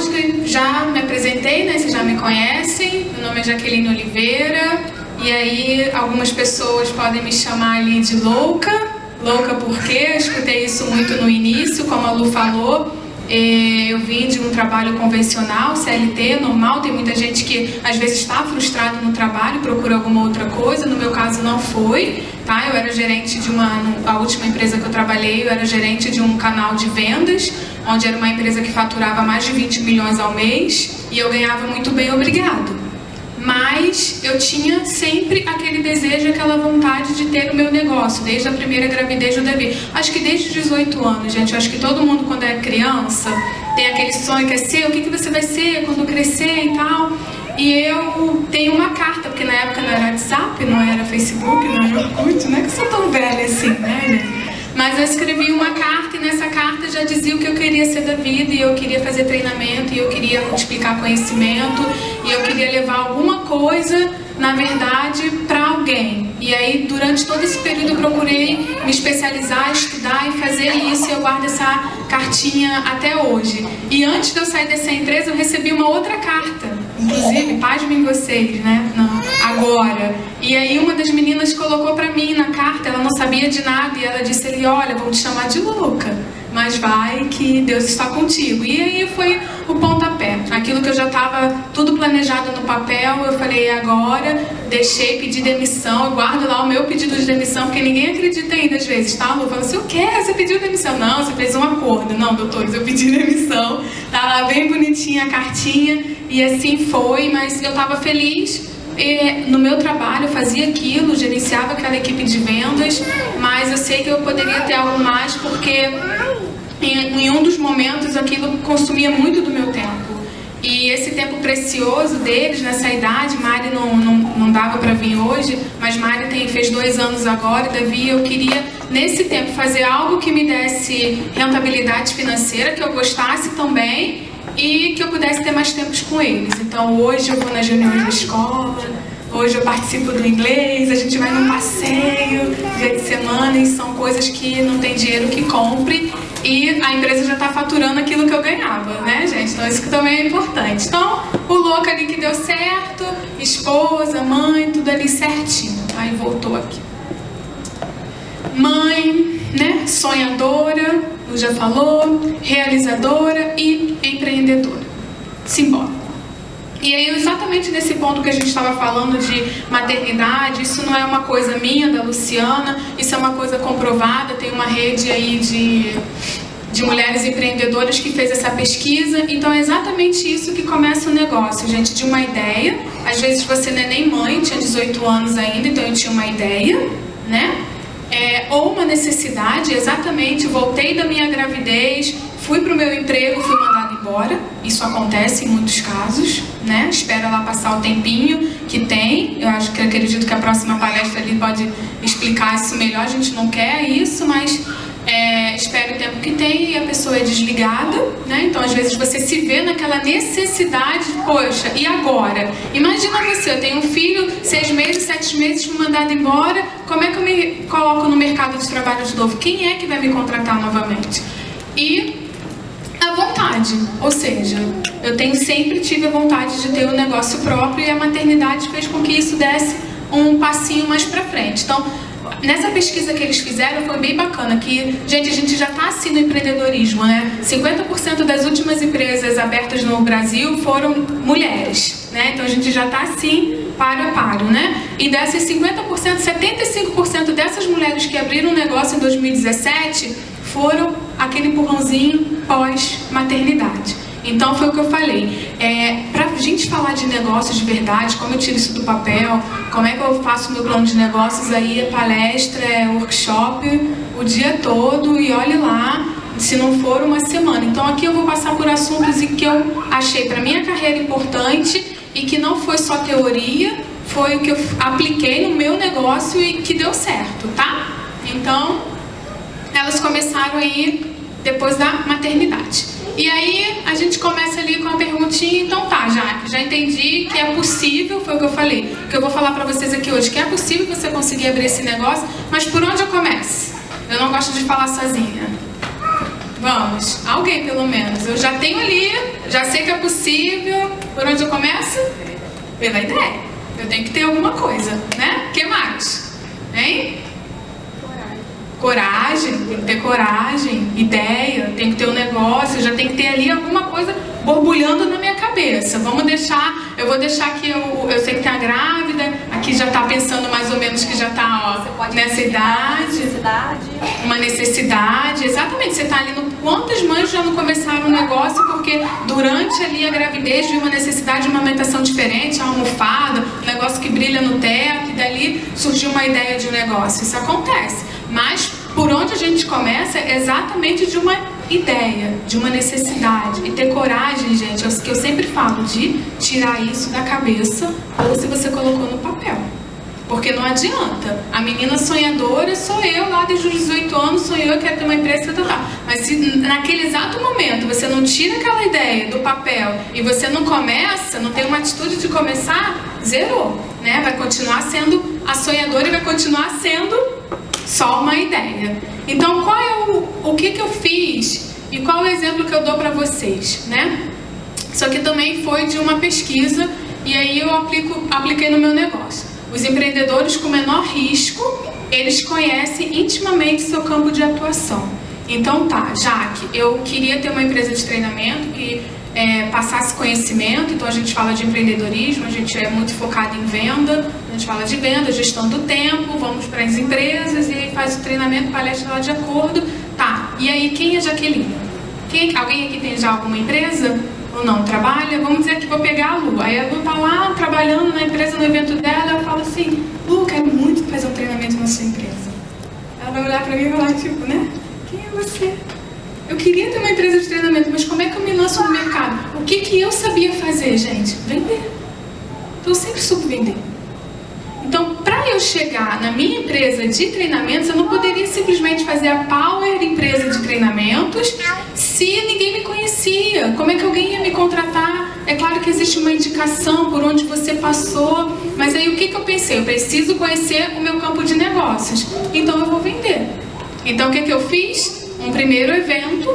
acho que já me apresentei, né? Vocês já me conhecem. Meu nome é Jaqueline Oliveira. E aí, algumas pessoas podem me chamar ali de louca. Louca porque eu escutei isso muito no início, como a Lu falou. Eu vim de um trabalho convencional, CLT, normal. Tem muita gente que às vezes está frustrado no trabalho e procura alguma outra coisa. No meu caso não foi, tá? Eu era gerente de a última empresa que eu trabalhei, eu era gerente de um canal de vendas, onde era uma empresa que faturava mais de 20 milhões ao mês e eu ganhava muito bem, obrigado. Mas eu tinha sempre aquele desejo, aquela vontade de ter o meu negócio, desde a primeira gravidez do Davi. Acho que desde os 18 anos, gente. Eu acho que todo mundo, quando é criança, tem aquele sonho que é ser, o que você vai ser quando crescer e tal. E eu tenho uma carta, porque na época não era WhatsApp, não era Facebook, não era Orkut, não é que eu sou tão velha assim, né, gente? Mas eu escrevi uma carta e nessa carta já dizia o que eu queria ser da vida, e eu queria fazer treinamento, e eu queria multiplicar conhecimento, e eu queria levar alguma coisa, na verdade, para alguém. E aí, durante todo esse período, eu procurei me especializar, estudar e fazer isso, e eu guardo essa cartinha até hoje. E antes de eu sair dessa empresa, eu recebi uma outra carta, inclusive, pasmem vocês, né? Não, agora. E aí uma das meninas colocou pra mim na carta, ela não sabia de nada, e ela disse ali, olha, vou te chamar de louca, mas vai que Deus está contigo. E aí foi o pontapé. Aquilo que eu já estava tudo planejado no papel, eu falei, agora, deixei, pedi demissão, eu guardo lá o meu pedido de demissão, porque ninguém acredita ainda às vezes, tá? Eu falo assim, o quê? Você pediu demissão? Não, você fez um acordo. Não, doutores, eu pedi demissão. Tá lá bem bonitinha a cartinha, e assim foi, mas eu estava feliz. No meu trabalho eu fazia aquilo, gerenciava aquela equipe de vendas, mas eu sei que eu poderia ter algo mais, porque em um dos momentos aquilo consumia muito do meu tempo. E esse tempo precioso deles, nessa idade, Mari não dava para vir hoje, mas Mari fez 2 anos agora, e Davi, eu queria nesse tempo fazer algo que me desse rentabilidade financeira, que eu gostasse também, e que eu pudesse ter mais tempos com eles. Então hoje eu vou nas reuniões da escola, hoje eu participo do inglês, a gente vai num passeio dia de semana, e são coisas que não tem dinheiro que compre, e a empresa já está faturando aquilo que eu ganhava, né, gente? Então isso que também é importante. Então o louco ali que deu certo, esposa, mãe, tudo ali certinho. Aí voltou aqui. Mãe, né, sonhadora, já falou, realizadora e empreendedora. Simbora. E aí, exatamente nesse ponto que a gente estava falando de maternidade, isso não é uma coisa minha, da Luciana, isso é uma coisa comprovada, tem uma rede aí de mulheres empreendedoras que fez essa pesquisa. Então é exatamente isso que começa o negócio, gente, de uma ideia. Às vezes você não é nem mãe, tinha 18 anos ainda, então eu tinha uma ideia, né? Ou uma necessidade, exatamente, voltei da minha gravidez, fui para o meu emprego, fui mandada embora. Isso acontece em muitos casos, né? Espera lá passar o tempinho que tem. Eu acredito que a próxima palestra ali pode explicar isso melhor. A gente não quer isso, mas espera o tempo que tem, e a pessoa é desligada, né? Então às vezes você se vê naquela necessidade, poxa, e agora? Imagina você, eu tenho um filho, 6 meses, 7 meses, fui mandado embora, como é que eu me coloco no mercado de trabalho de novo? Quem é que vai me contratar novamente? E a vontade, ou seja, eu sempre tive a vontade de ter um negócio próprio, e a maternidade fez com que isso desse um passinho mais pra frente. Então, nessa pesquisa que eles fizeram foi bem bacana, que, gente, a gente já está assim no empreendedorismo, né? 50% das últimas empresas abertas no Brasil foram mulheres, né? Então a gente já está assim, paro a paro, né? E dessas 50%, 75% dessas mulheres que abriram um negócio em 2017 foram aquele empurrãozinho pós-maternidade. Então foi o que eu falei, pra gente falar de negócio de verdade, como eu tiro isso do papel, como é que eu faço meu plano de negócios, aí é palestra, é workshop o dia todo, e olhe lá, se não for uma semana. Então aqui eu vou passar por assuntos que eu achei para minha carreira importante, e que não foi só teoria, foi o que eu apliquei no meu negócio e que deu certo, tá? Então elas começaram aí depois da maternidade. E aí a gente começa ali com a perguntinha, então tá, já entendi que é possível, foi o que eu falei, que eu vou falar pra vocês aqui hoje, que é possível você conseguir abrir esse negócio, mas por onde eu começo? Eu não gosto de falar sozinha. Vamos, alguém pelo menos. Eu já tenho ali, já sei que é possível. Por onde eu começo? Pela ideia. Eu tenho que ter alguma coisa, né? O que mais? Hein? Coragem, tem que ter coragem, ideia, tem que ter um negócio, já tem que ter ali alguma coisa borbulhando na minha cabeça. Vamos deixar, eu vou deixar aqui, eu sei que tem a grávida, aqui já está pensando mais ou menos que já está nessa idade. Uma necessidade, exatamente, você está ali no... Quantas mães já não começaram um negócio porque durante ali a gravidez viu uma necessidade de uma amamentação diferente, uma almofada, um negócio que brilha no teto, e dali surgiu uma ideia de um negócio. Isso acontece. Mas por onde a gente começa é exatamente de uma ideia, de uma necessidade. E ter coragem, gente, é o que eu sempre falo, de tirar isso da cabeça ou se você colocou no papel. Porque não adianta. A menina sonhadora sou eu lá desde os 18 anos, sou eu que quero ter uma empresa, tá. Mas se naquele exato momento você não tira aquela ideia do papel e você não começa, não tem uma atitude de começar, zerou, né? Vai continuar sendo a sonhadora e vai continuar sendo só uma ideia. Então, qual é o que eu fiz e qual é o exemplo que eu dou para vocês, né? Isso aqui também foi de uma pesquisa e aí eu apliquei no meu negócio. Os empreendedores com menor risco, eles conhecem intimamente seu campo de atuação. Então tá, Jaque, eu queria ter uma empresa de treinamento que passasse conhecimento, então a gente fala de empreendedorismo, a gente é muito focado em venda, a gente fala de venda, gestão do tempo, vamos para as empresas e aí faz o treinamento, palestra lá de acordo. Tá, e aí quem é Jaqueline? Alguém aqui tem já alguma empresa? Ou não trabalha? Vamos dizer que vou pegar a Lu. Aí a Lu tá lá trabalhando na empresa, no evento dela, eu falo assim, Lu, quero muito fazer um treinamento na sua empresa. Ela vai olhar pra mim e falar, tipo, né? Quem é você? Eu queria ter uma empresa de treinamento, mas como é que eu me lanço no mercado? O que eu sabia fazer, gente? Vender. Então eu sempre soube vender. Então, para eu chegar na minha empresa de treinamentos, eu não poderia simplesmente fazer a Power empresa de treinamentos se ninguém me conhecia. Como é que alguém ia me contratar? É claro que existe uma indicação por onde você passou, mas aí o que eu pensei? Eu preciso conhecer o meu campo de negócios, então eu vou vender. Então o que eu fiz? Um primeiro evento,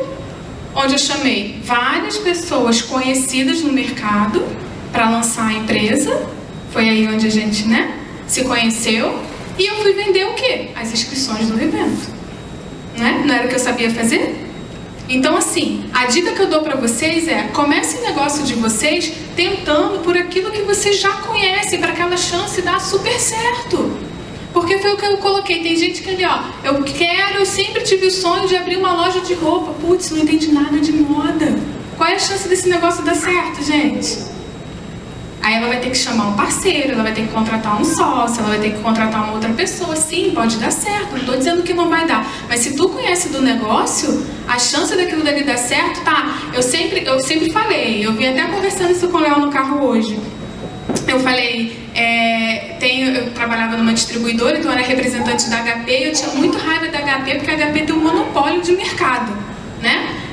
onde eu chamei várias pessoas conhecidas no mercado para lançar a empresa. Foi aí onde a gente, se conheceu. E eu fui vender o quê? As inscrições do evento. Não era o que eu sabia fazer? Então, assim, a dica que eu dou para vocês é: comece o negócio de vocês tentando por aquilo que vocês já conhecem, para aquela chance dar super certo. Porque foi o que eu coloquei. Tem gente que ali, eu sempre tive o sonho de abrir uma loja de roupa. Putz, não entendi nada de moda. Qual é a chance desse negócio dar certo, gente? Aí ela vai ter que chamar um parceiro, ela vai ter que contratar um sócio, ela vai ter que contratar uma outra pessoa. Sim, pode dar certo, não estou dizendo que não vai dar. Mas se tu conhece do negócio, a chance daquilo dali dar certo, tá? Eu sempre falei, eu vim até conversando isso com o Léo no carro hoje. Eu falei, eu trabalhava numa distribuidora, então eu era representante da HP, e eu tinha muito raiva da HP, porque a HP tem um monopólio de mercado,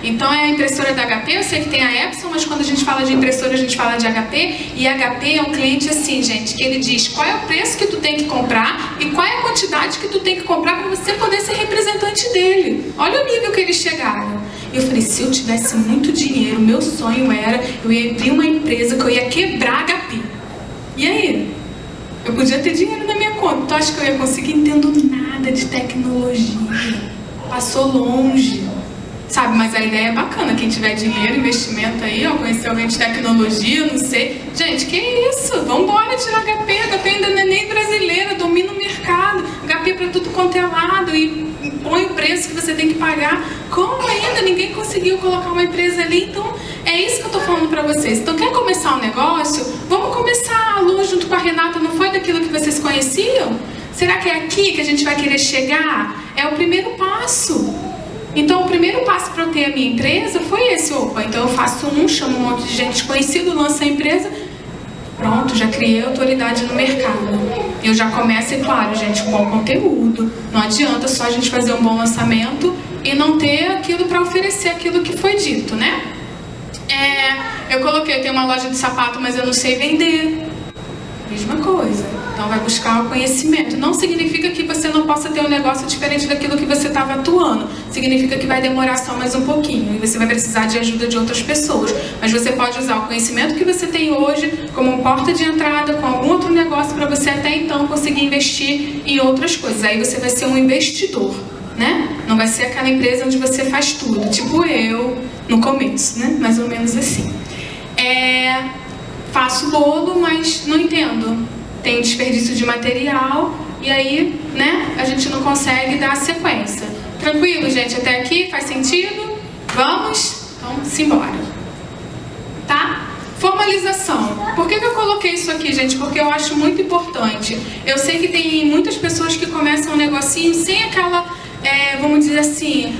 Então é a impressora da HP, eu sei que tem a Epson, mas quando a gente fala de impressora, a gente fala de HP, e a HP é um cliente assim, gente, que ele diz qual é o preço que tu tem que comprar e qual é a quantidade que tu tem que comprar para você poder ser representante dele. Olha o nível que eles chegaram. E eu falei, se eu tivesse muito dinheiro, meu sonho era, eu ia abrir uma empresa que eu ia quebrar a HP. E aí? Eu podia ter dinheiro na minha conta, tu acha que eu ia conseguir? Entendo nada de tecnologia. Passou longe. Sabe, mas a ideia é bacana, quem tiver dinheiro, investimento aí, conhecer alguém de tecnologia, não sei. Gente, que isso? Vambora tirar HP, HP ainda não é nem brasileira, domina o mercado, HP para tudo quanto é lado e põe o preço que você tem que pagar. Como ainda? Ninguém conseguiu colocar uma empresa ali, então é isso que eu tô falando para vocês. Então quer começar um negócio? Vamos começar, a Lu junto com a Renata, não foi daquilo que vocês conheciam? Será que é aqui que a gente vai querer chegar? É o primeiro passo. Então, o primeiro passo para eu ter a minha empresa foi esse. Então eu faço chamo um monte de gente conhecida, lanço a empresa, pronto, já criei autoridade no mercado. Eu já começo, e claro, gente, com bom conteúdo. Não adianta só a gente fazer um bom lançamento e não ter aquilo para oferecer aquilo que foi dito, eu tenho uma loja de sapato, mas eu não sei vender. Mesma coisa. Então vai buscar o conhecimento. Não significa que você não possa ter um negócio diferente daquilo que você estava atuando. Significa que vai demorar só mais um pouquinho e você vai precisar de ajuda de outras pessoas. Mas você pode usar o conhecimento que você tem hoje como porta de entrada com algum outro negócio para você até então conseguir investir em outras coisas. Aí você vai ser um investidor, né? Não vai ser aquela empresa onde você faz tudo, tipo eu no começo, né? Mais ou menos assim. Faço bolo, mas não entendo. Tem desperdício de material e aí, né, a gente não consegue dar sequência. Tranquilo, gente? Até aqui? Faz sentido? Vamos? Então, simbora. Tá? Formalização. Por que eu coloquei isso aqui, gente? Porque eu acho muito importante. Eu sei que tem muitas pessoas que começam um negocinho sem aquela, vamos dizer assim,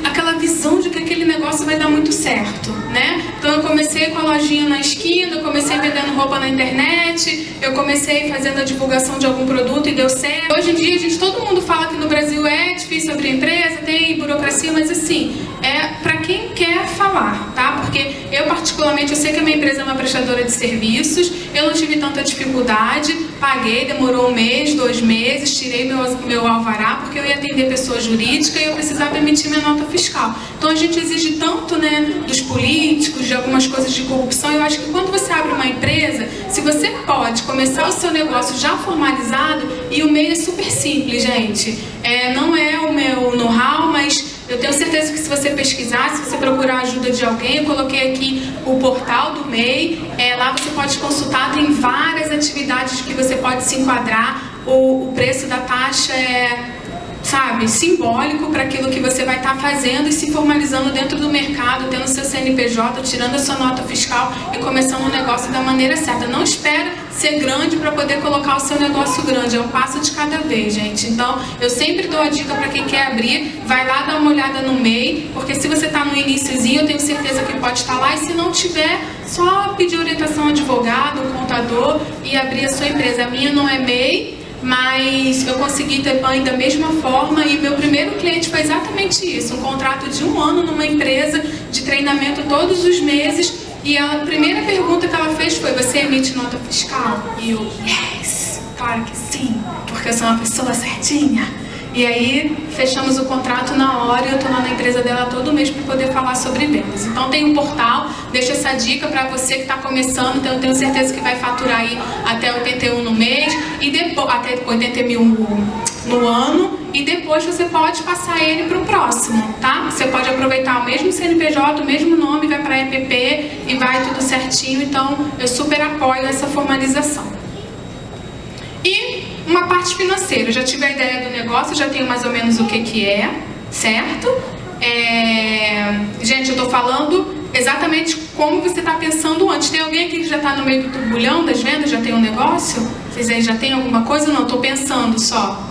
aquela visão de que aquele negócio vai dar muito certo, né? Então eu comecei com a lojinha na esquina, eu comecei vendendo roupa na internet, eu comecei fazendo a divulgação de algum produto e deu certo. Hoje em dia, todo mundo fala que no Brasil é difícil abrir empresa, tem burocracia, mas assim, é para quem quer falar, tá? Porque eu particularmente, eu sei que a minha empresa é uma prestadora de serviços, eu não tive tanta dificuldade, paguei, demorou 1 mês, 2 meses, tirei meu alvará, porque eu ia atender pessoa jurídica e eu precisava emitir minha nota fiscal. Então a gente exige tanto, né, dos políticos, de algumas coisas de corrupção. Eu acho que quando você abre uma empresa, se você pode começar o seu negócio já formalizado, e o meio é super simples, gente. Não é o meu know-how, mas eu tenho certeza que se você pesquisar, se você procurar a ajuda de alguém, eu coloquei aqui o portal do MEI, lá você pode consultar, tem várias atividades que você pode se enquadrar, o preço da taxa sabe, simbólico para aquilo que você vai estar fazendo e se formalizando dentro do mercado, tendo seu CNPJ, tirando a sua nota fiscal e começando um negócio da maneira certa. Não espera ser grande para poder colocar o seu negócio grande, é um passo de cada vez, gente. Então, eu sempre dou a dica para quem quer abrir, vai lá dar uma olhada no MEI, porque se você está no iniciozinho, eu tenho certeza que pode estar lá, e se não tiver, só pedir orientação ao advogado, ao contador e abrir a sua empresa. A minha não é MEI, mas eu consegui ter PAN da mesma forma, e meu primeiro cliente foi exatamente isso, um contrato de 1 ano numa empresa de treinamento todos os meses, e a primeira pergunta que ela fez foi: você emite nota fiscal? E eu, yes, claro que sim, porque eu sou uma pessoa certinha. E aí fechamos o contrato na hora e eu estou lá na empresa dela todo mês para poder falar sobre vendas. Então tem um portal, deixo essa dica para você que está começando, então eu tenho certeza que vai faturar aí até 81 no mês, e depois, até 80 mil no ano, e depois você pode passar ele para o próximo, tá? Você pode aproveitar o mesmo CNPJ, o mesmo nome, vai para a EPP e vai tudo certinho, então eu super apoio essa formalização. E uma parte financeira, eu já tive a ideia do negócio, já tenho mais ou menos o que é, certo? Gente, eu tô falando exatamente como você está pensando antes. Tem alguém aqui que já está no meio do turbulhão das vendas, já tem um negócio? Vocês aí já tem alguma coisa? Não, tô pensando só.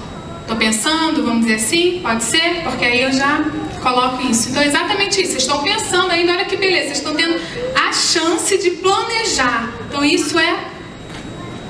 Tô pensando, vamos dizer assim, pode ser? Porque aí eu já coloco isso. Então é exatamente isso, vocês estão pensando ainda, olha que beleza, vocês estão tendo a chance de planejar. Então isso é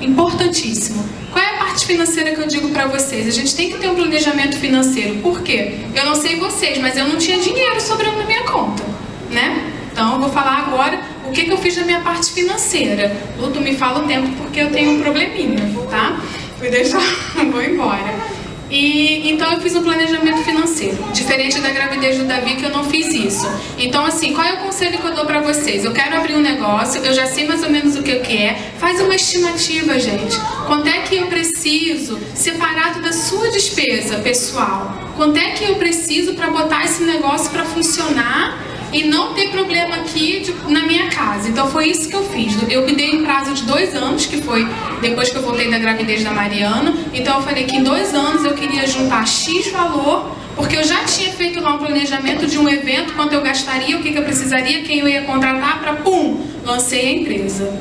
importantíssimo. Qual é a parte financeira que eu digo para vocês? A gente tem que ter um planejamento financeiro. Por quê? Eu não sei vocês, mas eu não tinha dinheiro sobrando na minha conta, né? Então eu vou falar agora o que eu fiz na minha parte financeira. Luto, me fala o tempo porque eu tenho um probleminha, tá? Vou deixar, vou embora. Então eu fiz um planejamento financeiro, diferente da gravidez do Davi, que eu não fiz isso. Então assim, qual é o conselho que eu dou pra vocês? Eu quero abrir um negócio, eu já sei mais ou menos o que é, faz uma estimativa, gente. Quanto é que eu preciso, separado da sua despesa pessoal, quanto é que eu preciso para botar esse negócio para funcionar e não ter problema aqui na minha casa. Então foi isso que eu fiz. Eu me dei um prazo de 2 anos, que foi depois que eu voltei da gravidez da Mariana. Então eu falei que em 2 anos eu queria juntar X valor, porque eu já tinha feito lá um planejamento de um evento, quanto eu gastaria, o que eu precisaria, quem eu ia contratar, para pum, lancei a empresa.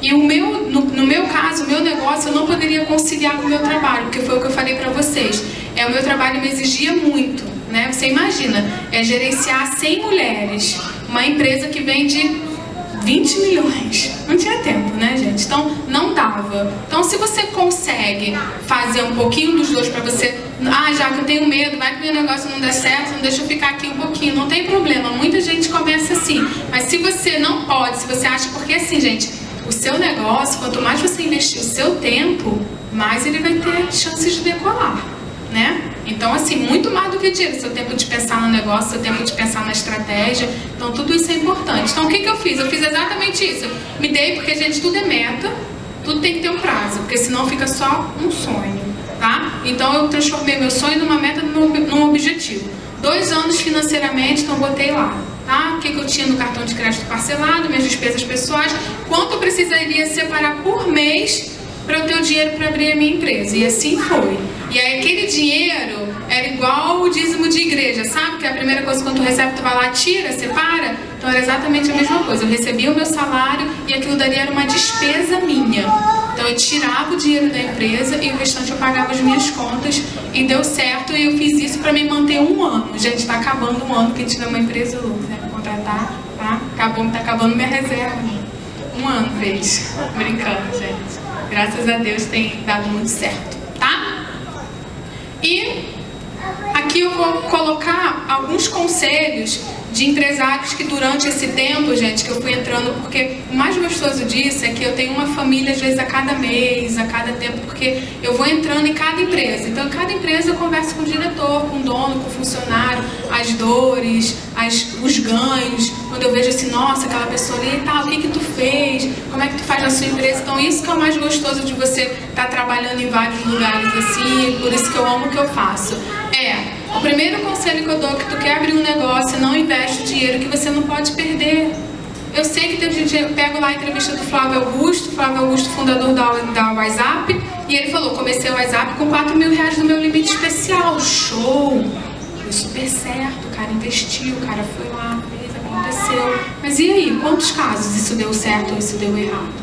E no meu caso, o meu negócio eu não poderia conciliar com o meu trabalho, porque foi o que eu falei para vocês. O meu trabalho me exigia muito, né? Você imagina, gerenciar 100 mulheres, uma empresa que vende 20 milhões. Não tinha tempo, né, gente? Então, não dava. Então, se você consegue fazer um pouquinho dos dois para você... já que eu tenho medo, vai que meu negócio não der certo, não deixa eu ficar aqui um pouquinho. Não tem problema, muita gente começa assim. Mas se você não pode, se você acha... Porque assim, gente, o seu negócio, quanto mais você investir o seu tempo, mais ele vai ter chances de decolar, né? Então, assim, muito mais do que dinheiro, seu tempo de pensar no negócio, seu tempo de pensar na estratégia, então tudo isso é importante. Então, o que eu fiz? Eu fiz exatamente isso. Eu me dei, porque, gente, tudo é meta, tudo tem que ter um prazo, porque senão fica só um sonho, tá? Então, eu transformei meu sonho numa meta, num objetivo. 2 anos financeiramente, então eu botei lá, tá? O que eu tinha no cartão de crédito parcelado, minhas despesas pessoais, quanto eu precisaria separar por mês para eu ter o dinheiro para abrir a minha empresa. E assim foi. E aí aquele dinheiro era igual o dízimo de igreja, sabe? Que é a primeira coisa quando tu recebe, tu vai lá, tira, separa. Então era exatamente a mesma coisa. Eu recebia o meu salário e aquilo dali era uma despesa minha. Então eu tirava o dinheiro da empresa e o restante eu pagava as minhas contas e deu certo. E eu fiz isso para me manter 1 ano. Gente, tá acabando 1 ano que a gente tiver uma empresa, Lucas, né? Pra contratar, tá? Tá acabando minha reserva. 1 ano fez. Brincando, gente. Graças a Deus tem dado muito certo, tá? E aqui eu vou colocar alguns conselhos de empresários que durante esse tempo, gente, que eu fui entrando, porque o mais gostoso disso é que eu tenho uma família, às vezes, a cada mês, a cada tempo, porque eu vou entrando em cada empresa. Então, em cada empresa eu converso com o diretor, com o dono, com o funcionário, as dores, os ganhos. Quando eu vejo assim, nossa, aquela pessoa ali, tá, o que tu fez? Como é que tu faz na sua empresa? Então, isso que é o mais gostoso de você estar trabalhando em vários lugares assim, por isso que eu amo o que eu faço. O primeiro conselho que eu dou é que tu quer abrir um negócio, não investe o dinheiro que você não pode perder. Eu sei que tem dia, eu pego lá a entrevista do Flávio Augusto, fundador da WhatsApp, e ele falou, comecei o WhatsApp com 4 mil reais do meu limite especial. Show! Deu super certo, o cara investiu, o cara foi lá, fez, aconteceu. Mas e aí, quantos casos isso deu certo ou isso deu errado?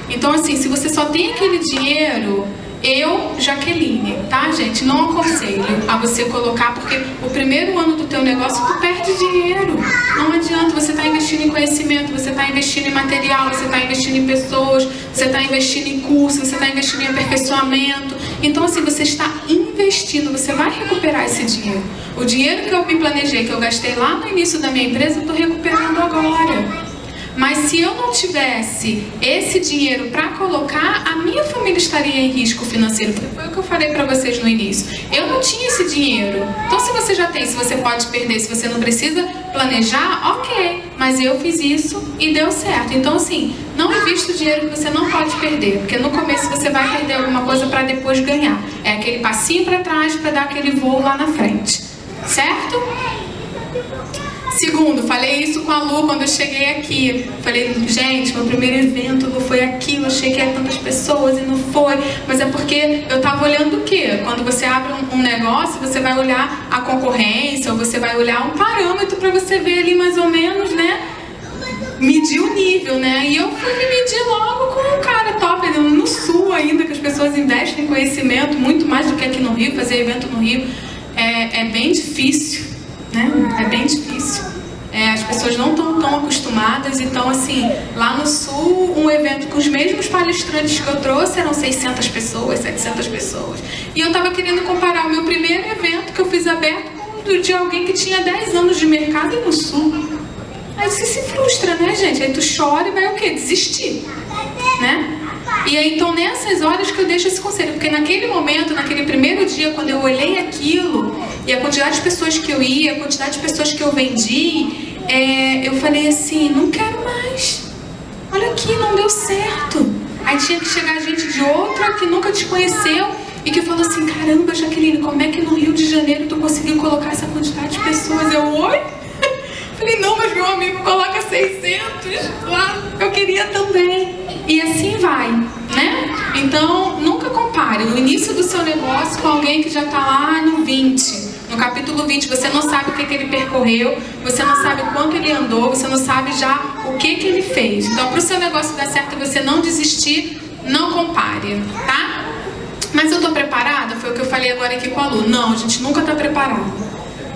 Então assim, se você só tem aquele dinheiro... Eu, Jaqueline, tá, gente? Não aconselho a você colocar, porque o primeiro ano do teu negócio tu perde dinheiro. Não adianta, você tá investindo em conhecimento, você tá investindo em material, você tá investindo em pessoas, você tá investindo em curso, você tá investindo em aperfeiçoamento. Então, assim, você está investindo, você vai recuperar esse dinheiro. O dinheiro que eu me planejei, que eu gastei lá no início da minha empresa, eu tô recuperando agora. Mas se eu não tivesse esse dinheiro para colocar, a minha família estaria em risco financeiro. Foi o que eu falei para vocês no início. Eu não tinha esse dinheiro. Então, se você já tem, se você pode perder, se você não precisa planejar, ok. Mas eu fiz isso e deu certo. Então, assim, não invista o dinheiro que você não pode perder. Porque no começo você vai perder alguma coisa para depois ganhar. É aquele passinho para trás para dar aquele voo lá na frente. Certo? Segundo, falei isso com a Lu quando eu cheguei aqui. Falei, gente, meu primeiro evento não foi aquilo, eu achei que era tantas pessoas e não foi. Mas é porque eu tava olhando o quê? Quando você abre um negócio, você vai olhar a concorrência, ou você vai olhar um parâmetro para você ver ali mais ou menos, né? Medir o nível, né? E eu fui me medir logo com um cara top, no Sul ainda, que as pessoas investem em conhecimento, muito mais do que aqui no Rio, fazer evento no Rio. É bem difícil, né? É bem difícil. As pessoas não estão tão acostumadas, então assim, lá no Sul, um evento com os mesmos palestrantes que eu trouxe eram 600 pessoas, 700 pessoas. E eu estava querendo comparar o meu primeiro evento que eu fiz aberto com o de alguém que tinha 10 anos de mercado no Sul. Aí você se frustra, né, gente? Aí tu chora e vai o quê? Desistir, né? E aí, então, nessas horas que eu deixo esse conselho, porque naquele momento, naquele primeiro dia, quando eu olhei aquilo, e a quantidade de pessoas que eu ia, a quantidade de pessoas que eu vendi, eu falei assim, não quero mais. Olha aqui, não deu certo. Aí tinha que chegar gente de outra que nunca te conheceu e que falou assim, caramba, Jaqueline, como é que no Rio de Janeiro tu conseguiu colocar essa quantidade de pessoas? Eu, oi? Falei, não, mas meu amigo coloca 600 lá, eu queria também. E assim vai, né? Então, nunca compare o início do seu negócio com alguém que já está lá no 20. No capítulo 20, você não sabe o que ele percorreu, você não sabe quanto ele andou, você não sabe já o que ele fez. Então, para o seu negócio dar certo e você não desistir, não compare, tá? Mas eu estou preparada? Foi o que eu falei agora aqui com a Lu. Não, a gente nunca está preparado.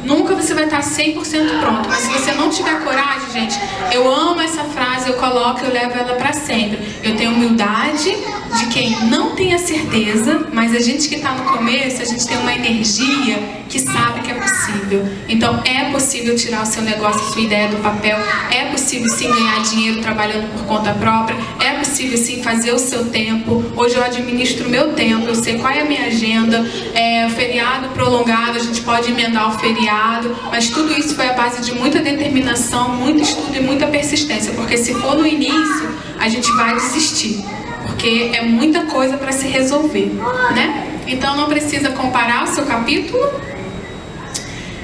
Nunca você vai estar 100% pronto, mas se você não tiver coragem, gente, eu amo essa frase, eu coloco, eu levo ela para sempre. Eu tenho humildade de quem não tem a certeza, mas a gente que está no começo, a gente tem uma energia que sabe que é possível. Então é possível tirar o seu negócio, a sua ideia do papel, é possível sim ganhar dinheiro trabalhando por conta própria, é possível possível sim fazer o seu tempo. Hoje eu administro o meu tempo, eu sei qual é a minha agenda. Feriado prolongado, a gente pode emendar o feriado, mas tudo isso foi a base de muita determinação, muito estudo e muita persistência, porque se for no início, a gente vai desistir, porque é muita coisa para se resolver, né? Então não precisa comparar o seu capítulo.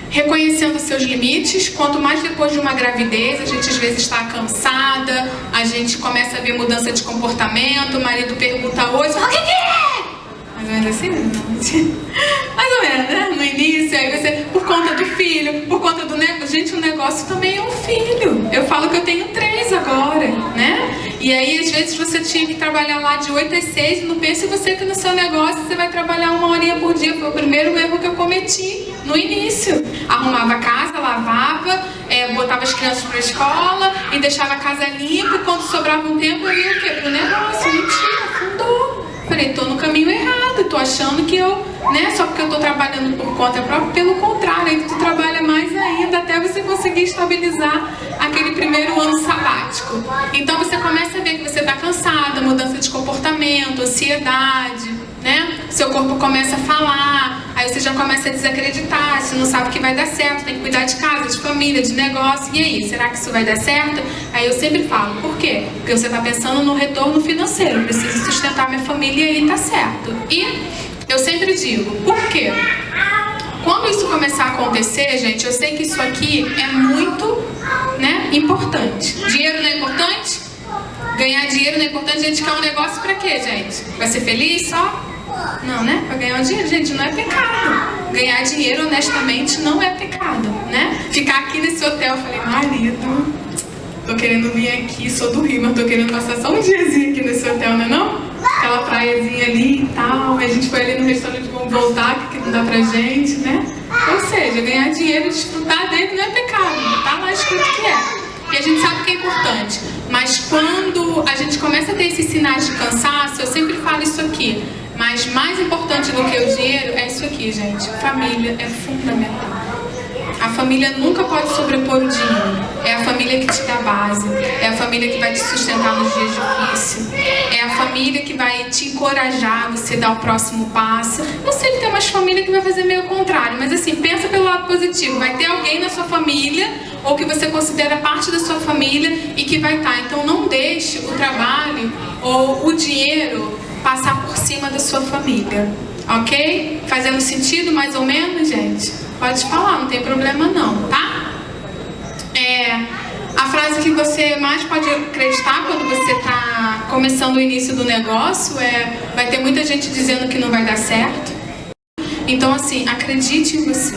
Reconhecendo os seus limites, quanto mais depois de uma gravidez, a gente às vezes está cansada, a gente começa a ver mudança de comportamento, o marido pergunta hoje, o que é? Mais ou menos assim, não? Mais ou menos, né? No início, aí você, por conta do filho, por conta do negócio. Gente, o negócio também é um filho. Eu falo que eu tenho 3 agora, né? E aí, às vezes, você tinha que trabalhar lá de 8 às 6, não pense você que no seu negócio você vai trabalhar 1 horinha por dia. Foi o primeiro erro que eu cometi no início. Arrumava a casa, lavava, botava as crianças para a escola e deixava a casa limpa, e quando sobrava um tempo eu ia o quê? Pro negócio. Mentira, afundou. Falei, tô no caminho errado, tô achando que eu, né, só porque eu tô trabalhando por conta própria, pelo contrário, aí tu trabalha mais ainda até você conseguir estabilizar aquele primeiro ano sabático. Então você começa a ver que você tá cansada, mudança de comportamento, ansiedade, né? Seu corpo começa a falar, aí você já começa a desacreditar, você não sabe que vai dar certo, tem que cuidar de casa, de família, de negócio, e aí, será que isso vai dar certo? Aí eu sempre falo, por quê? Porque você está pensando no retorno financeiro, eu preciso sustentar minha família e aí tá certo. E eu sempre digo, por quê? Quando isso começar a acontecer, gente, eu sei que isso aqui é muito, né, importante. Dinheiro não é importante? Ganhar dinheiro não é importante? A gente quer um negócio pra quê, gente? Vai ser feliz só? Não, né? Pra ganhar dinheiro, gente, não é pecado. Ganhar dinheiro honestamente não é pecado, né? Ficar aqui nesse hotel, eu falei, marido, tô querendo vir aqui, sou do Rio, mas tô querendo passar só um diazinho aqui nesse hotel, não é não? Aquela praiazinha ali e tal, a gente foi ali no restaurante, vamos voltar, que não dá pra gente, né? Ou seja, ganhar dinheiro e desfrutar dele não é pecado, tá lá escrito que é. E a gente sabe que é importante, mas quando a gente começa a ter esses sinais de cansaço, eu sempre falo isso aqui, mas mais importante do que o dinheiro é isso aqui, gente. Família é fundamental. A família nunca pode sobrepor o dinheiro. É a família que te dá base, é a família que vai te sustentar nos dias difíceis, é a família que vai te encorajar a você dar o próximo passo. Não sei que tem umas famílias que vai fazer meio o contrário, mas assim, pensa pelo lado positivo. Vai ter alguém na sua família, ou que você considera parte da sua família e que vai estar. Então não deixe o trabalho ou o dinheiro passar por cima da sua família. Ok? Fazendo sentido mais ou menos, gente? Pode falar, não tem problema não, tá? A frase que você mais pode acreditar quando você está começando o início do negócio vai ter muita gente dizendo que não vai dar certo. Então assim, acredite em você.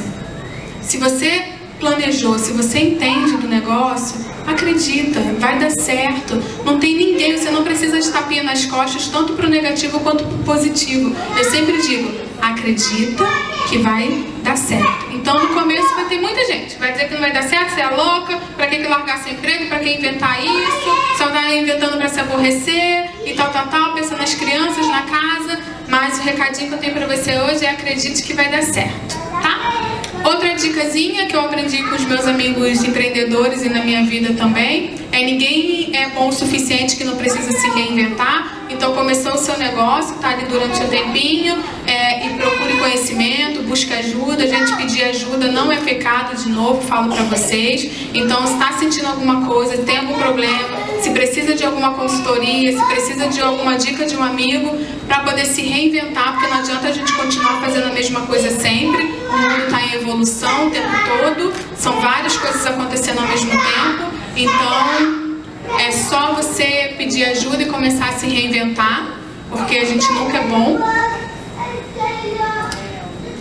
Se você planejou, se você entende do negócio, acredita, vai dar certo. Não tem ninguém, você não precisa de tapinha nas costas, tanto pro negativo quanto pro positivo. Eu sempre digo, acredita que vai dar certo. Então no começo vai ter muita gente, vai dizer que não vai dar certo, você é louca, pra que largar seu emprego, pra que inventar isso, só tá inventando pra se aborrecer e tal, pensa nas crianças, na casa. Mas o recadinho que eu tenho pra você hoje é acredite que vai dar certo, tá? Outra dicasinha que eu aprendi com os meus amigos empreendedores e na minha vida também ninguém é bom o suficiente que não precisa se reinventar. Então começou o seu negócio, tá ali durante um tempinho e procure conhecimento, busque ajuda. A gente pedir ajuda não é pecado, de novo, falo pra vocês. Então se está sentindo alguma coisa, tem algum problema, se precisa de alguma consultoria, se precisa de alguma dica de um amigo para poder se reinventar, porque não adianta a gente continuar fazendo a mesma coisa sempre. O mundo está em evolução o tempo todo, são várias coisas acontecendo ao mesmo tempo. Então é só você pedir ajuda e começar a se reinventar, porque a gente nunca é bom.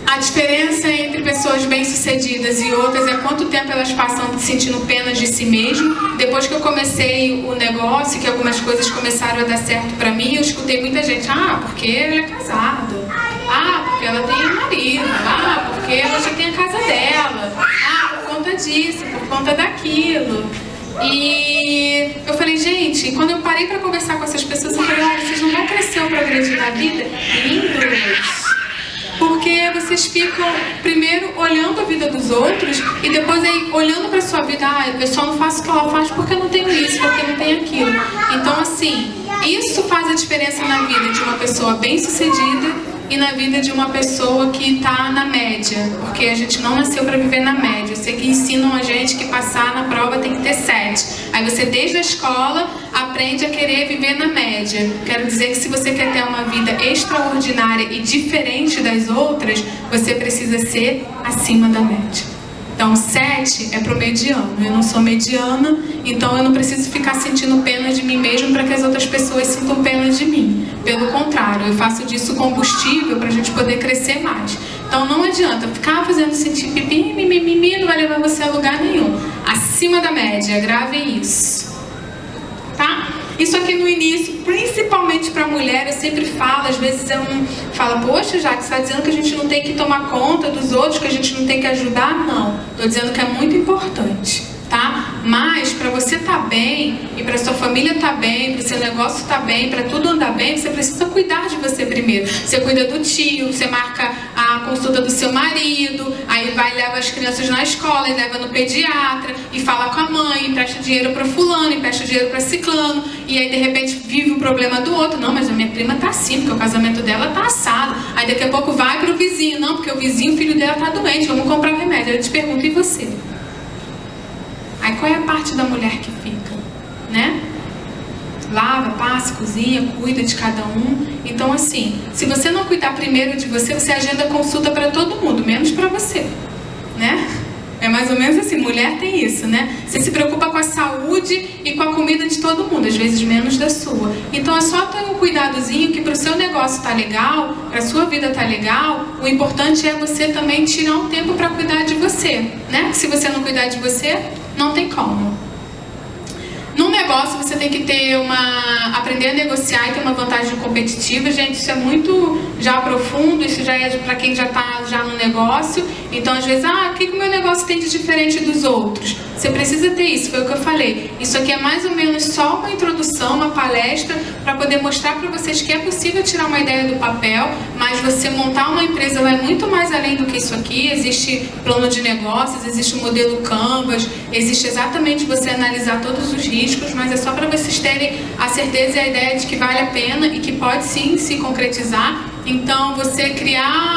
A diferença entre pessoas bem-sucedidas e outras é quanto tempo elas passam sentindo pena de si mesmo. Depois que eu comecei o negócio, que algumas coisas começaram a dar certo pra mim, eu escutei muita gente, porque ela é casada, porque ela tem marido, porque ela já tem a casa dela, por conta disso, por conta daquilo. E eu falei, gente, quando eu parei pra conversar com essas pessoas, eu falei, olha, vocês não vão crescer ou progredir na vida? Lindos! Porque vocês ficam primeiro olhando a vida dos outros e depois aí olhando para sua vida, eu só não faço o que ela faz porque eu não tenho isso, porque eu não tenho aquilo. Então assim, isso faz a diferença na vida de uma pessoa bem-sucedida e na vida de uma pessoa que está na média, porque a gente não nasceu para viver na média. Eu sei que ensinam a gente que passar na prova tem que ter 7. Aí você, desde a escola, aprende a querer viver na média. Quero dizer que se você quer ter uma vida extraordinária e diferente das outras, você precisa ser acima da média. Então, 7 é pro mediano. Eu não sou mediana, então eu não preciso ficar sentindo pena de mim mesmo para que as outras pessoas sintam pena de mim. Pelo contrário, eu faço disso combustível para a gente poder crescer mais. Então, não adianta ficar fazendo sentir pipi, mimimi, não vai levar você a lugar nenhum. Acima da média, gravem isso. Tá? Isso aqui no início, principalmente para mulher, eu sempre falo, às vezes fala, poxa, Jaque, você está dizendo que a gente não tem que tomar conta dos outros, que a gente não tem que ajudar? Não, estou dizendo que é muito importante, tá? Mas para você estar bem, e para sua família estar bem, para o seu negócio estar bem, para tudo andar bem, você precisa cuidar de você primeiro. Você cuida do tio, você marca a consulta do seu marido, aí vai e leva as crianças na escola, e leva no pediatra, e fala com a mãe, empresta dinheiro para fulano, empresta dinheiro para ciclano, e aí de repente vive o problema do outro. Não, mas a minha prima tá assim, porque o casamento dela tá assado. Aí daqui a pouco vai pro vizinho, não, porque o vizinho, o filho dela tá doente, vamos comprar o remédio. Aí eu te pergunto, e você? Aí qual é a parte da mulher que fica, né? Lava, passa, cozinha, cuida de cada um. Então assim, se você não cuidar primeiro de você, você agenda consulta para todo mundo, menos para você, né? É mais ou menos assim, mulher tem isso, né? Você se preocupa com a saúde e com a comida de todo mundo, às vezes menos da sua. Então é só ter um cuidadozinho que para o seu negócio tá legal, para a sua vida tá legal, o importante é você também tirar um tempo para cuidar de você, né? Se você não cuidar de você, não tem como. Num negócio você tem que ter aprender a negociar e ter uma vantagem competitiva. Gente, isso é muito já profundo, isso já é para quem já está já no negócio. Então às vezes, o que o meu negócio tem de diferente dos outros? Você precisa ter isso, foi o que eu falei. Isso aqui é mais ou menos só uma introdução, uma palestra para poder mostrar para vocês que é possível tirar uma ideia do papel, mas você montar uma empresa vai muito mais além do que isso aqui. Existe plano de negócios, existe o modelo Canvas, existe exatamente você analisar todos os riscos, mas é só para vocês terem a certeza e a ideia de que vale a pena e que pode sim se concretizar. Então você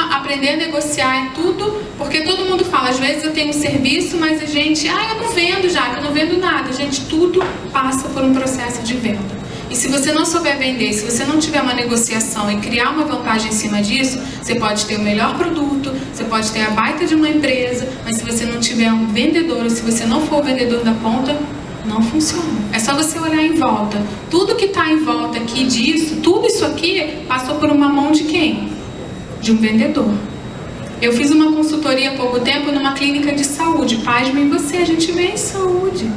aprender a negociar é tudo, porque todo mundo fala, às vezes eu tenho um serviço, mas a gente, eu não vendo já, que eu não vendo nada. Gente, tudo passa por um processo de venda. E se você não souber vender, se você não tiver uma negociação e criar uma vantagem em cima disso, você pode ter o melhor produto, você pode ter a baita de uma empresa, mas se você não tiver um vendedor, ou se você não for o vendedor da ponta, não funciona. É só você olhar em volta. Tudo que está em volta aqui disso, tudo isso aqui passou por uma mão de quem? De um vendedor. Eu fiz uma consultoria há pouco tempo numa clínica de saúde. Pasmem você, a gente vê em saúde.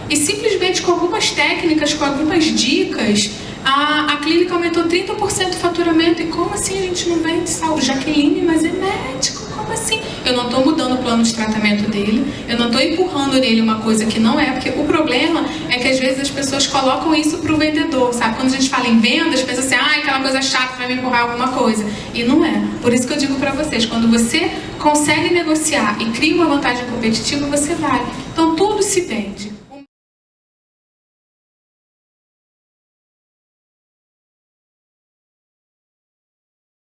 E simplesmente com algumas técnicas, com algumas dicas, a clínica aumentou 30% do faturamento. E como assim a gente não vende saúde? Jaqueline, mas é médico, como assim? Eu não estou mudando o plano de tratamento dele, eu não estou empurrando nele uma coisa que não é, porque o problema é que às vezes as pessoas colocam isso para o vendedor, sabe? Quando a gente fala em vendas, pensa assim, aquela coisa chata vai me empurrar alguma coisa. E não é. Por isso que eu digo para vocês, quando você consegue negociar e cria uma vantagem competitiva, você vai. Então tudo se vende.